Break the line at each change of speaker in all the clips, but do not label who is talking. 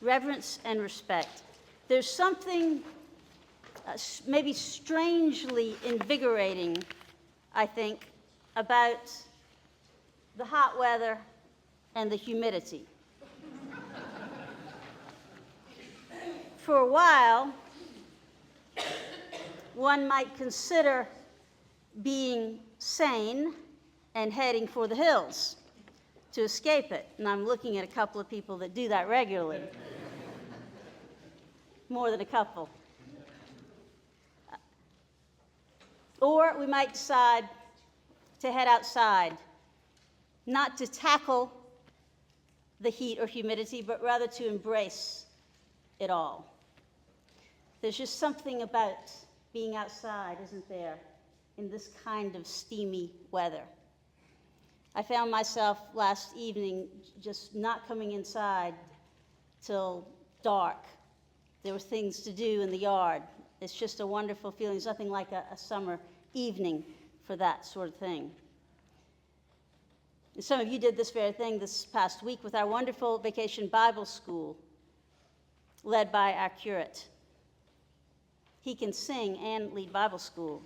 reverence and respect. There's something maybe strangely invigorating, I think, about the hot weather and the humidity. For a while, one might consider being sane and heading for the hills to escape it. And I'm looking at a couple of people that do that regularly. More than a couple. Or we might decide to head outside, not to tackle the heat or humidity, but rather to embrace it all. There's just something about being outside, isn't there, in this kind of steamy weather. I found myself last evening just not coming inside till dark. There were things to do in the yard. It's just a wonderful feeling. There's nothing like a summer evening for that sort of thing. And some of you did this very thing this past week with our wonderful Vacation Bible School, led by our curate. He can sing and lead Bible school.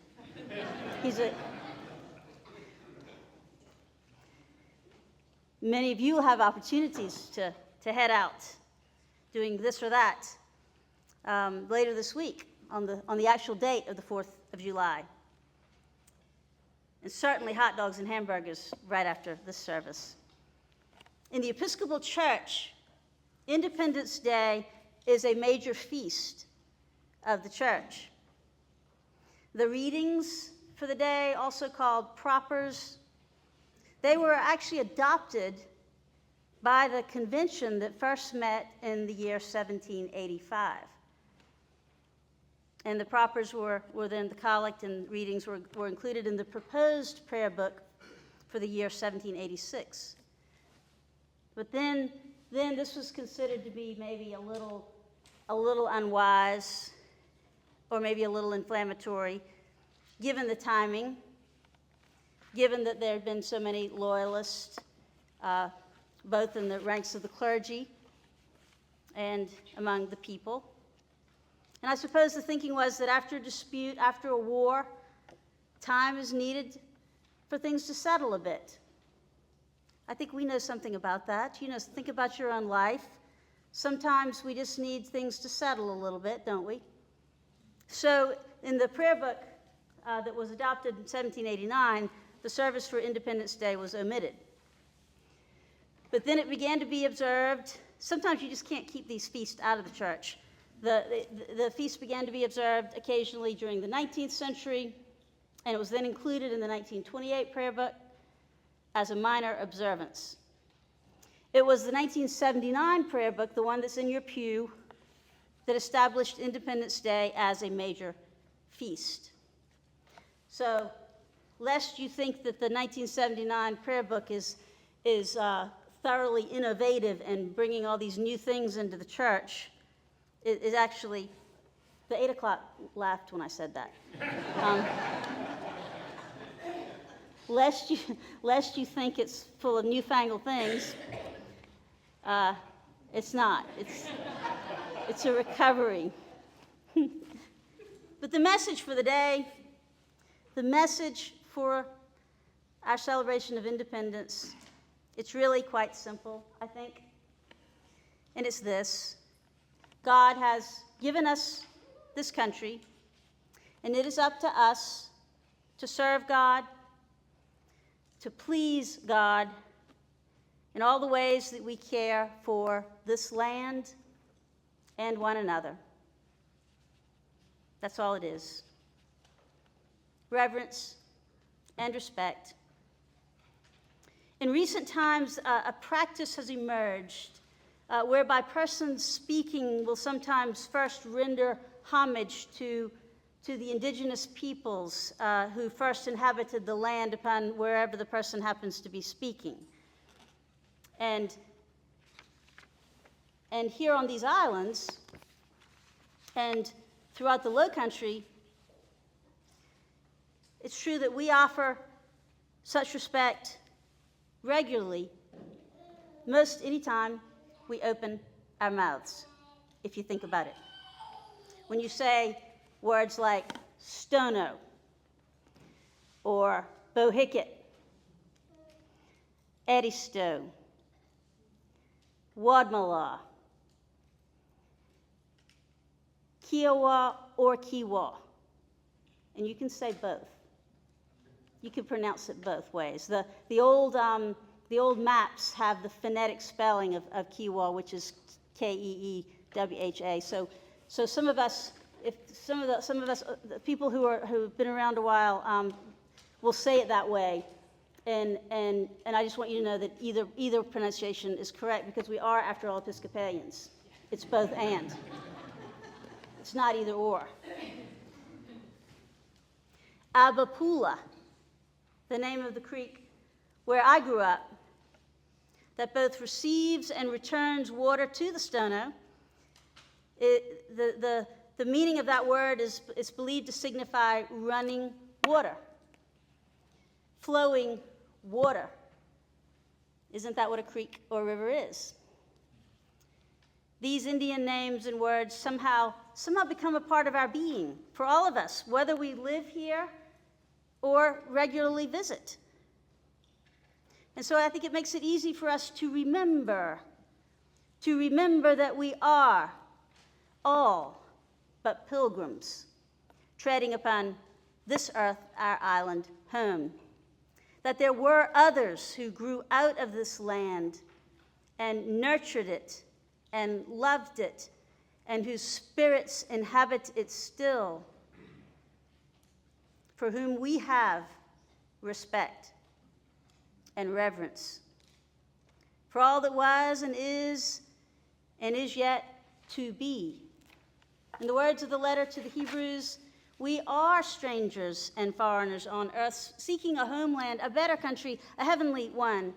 Many of you have opportunities to head out doing this or that later this week on the actual date of the 4th of July. And certainly hot dogs and hamburgers right after this service. In the Episcopal Church, Independence Day is a major feast of the church. The readings for the day, also called propers, they were actually adopted by the convention that first met in the year 1785. And the propers were then the collect, and readings were included in the proposed prayer book for the year 1786. But then this was considered to be maybe a little unwise, or maybe a little inflammatory, given the timing, given that there had been so many loyalists, both in the ranks of the clergy and among the people. And I suppose the thinking was that after a dispute, after a war, time is needed for things to settle a bit. I think we know something about that. Think about your own life. Sometimes we just need things to settle a little bit, don't we? So in the prayer book that was adopted in 1789, the service for Independence Day was omitted. But then it began to be observed. Sometimes you just can't keep these feasts out of the church. The feast began to be observed occasionally during the 19th century, and it was then included in the 1928 prayer book as a minor observance. It was the 1979 prayer book, the one that's in your pew, that established Independence Day as a major feast. So, lest you think that the 1979 prayer book is thoroughly innovative and bringing all these new things into the church, it is actually, the 8 o'clock laughed when I said that. Lest you think it's full of newfangled things, it's not. It's a recovery. But the message for the day, the message for our celebration of independence, it's really quite simple, I think. And it's this: God has given us this country, and it is up to us to serve God, to please God in all the ways that we care for this land and one another. That's all it is. Reverence and respect. In recent times, a practice has emerged whereby persons speaking will sometimes first render homage to the indigenous peoples who first inhabited the land upon wherever the person happens to be speaking. And here on these islands and throughout the Low Country, it's true that we offer such respect regularly, most any time we open our mouths, if you think about it. When you say words like Stono or Bohicket, Edisto, Wadmalaw, Kiowa or Kiwa, and you can say both. You can pronounce it both ways. The old maps have the phonetic spelling of Kiwa, which is Keewha. So some of us, the people who've been around a while, will say it that way. And I just want you to know that either pronunciation is correct, because we are, after all, Episcopalians. It's both and. It's not either or. Abapula, the name of the creek where I grew up, that both receives and returns water to the Stono. The meaning of that word is believed to signify running water, flowing water. Isn't that what a creek or river is? These Indian names and words somehow become a part of our being, for all of us, whether we live here or regularly visit. And so I think it makes it easy for us to remember that we are all but pilgrims, treading upon this earth, our island home. That there were others who grew out of this land and nurtured it and loved it, and whose spirits inhabit it still, for whom we have respect and reverence. For all that was and is yet to be. In the words of the letter to the Hebrews, we are strangers and foreigners on earth, seeking a homeland, a better country, a heavenly one,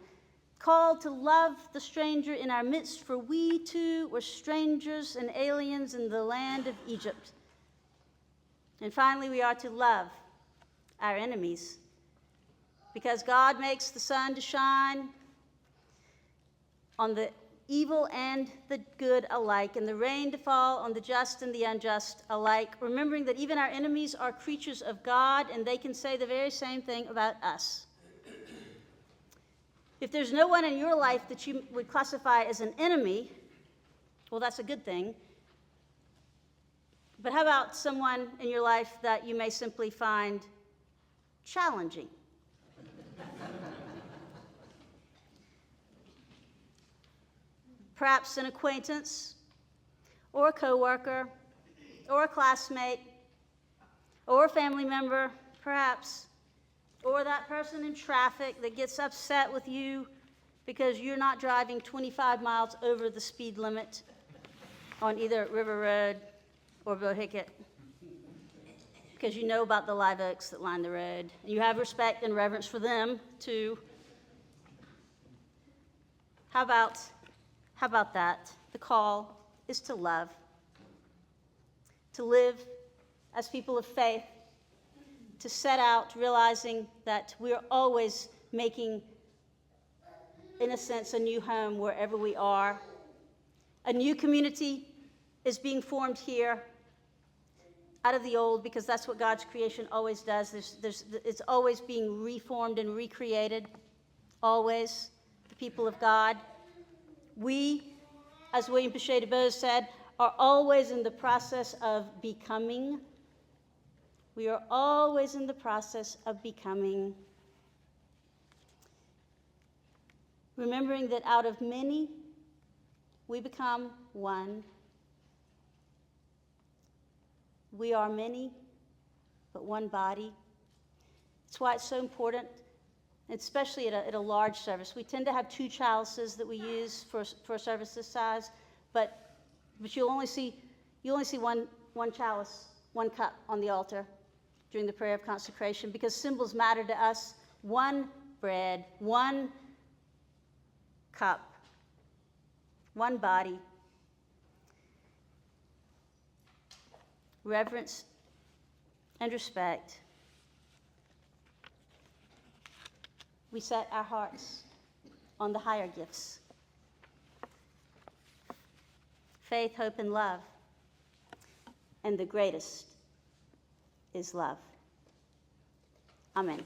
called to love the stranger in our midst, for we too were strangers and aliens in the land of Egypt. And finally, we are to love our enemies, because God makes the sun to shine on the evil and the good alike, and the rain to fall on the just and the unjust alike, remembering that even our enemies are creatures of God, and they can say the very same thing about us. If there's no one in your life that you would classify as an enemy, well, that's a good thing. But how about someone in your life that you may simply find challenging? Perhaps an acquaintance, or a coworker, or a classmate, or a family member, perhaps, or that person in traffic that gets upset with you because you're not driving 25 miles over the speed limit on either River Road or Bohicket, because you know about the live oaks that line the road. You have respect and reverence for them, too. How about that? The call is to love, to live as people of faith, to set out realizing that we are always making, in a sense, a new home wherever we are. A new community is being formed here out of the old, because that's what God's creation always does. It's always being reformed and recreated, always, the people of God. We, as William Pichet de Bose said, are always in the process of becoming. We are always in the process of becoming. Remembering that out of many, we become one. We are many, but one body. That's why it's so important, especially at a large service. We tend to have 2 chalices that we use for a service this size, but you'll only see one chalice, 1 cup on the altar during the prayer of consecration, because symbols matter to us. 1 bread, 1 cup, 1 body. Reverence and respect. We set our hearts on the higher gifts. faith, hope, and love. And the greatest is love. Amen.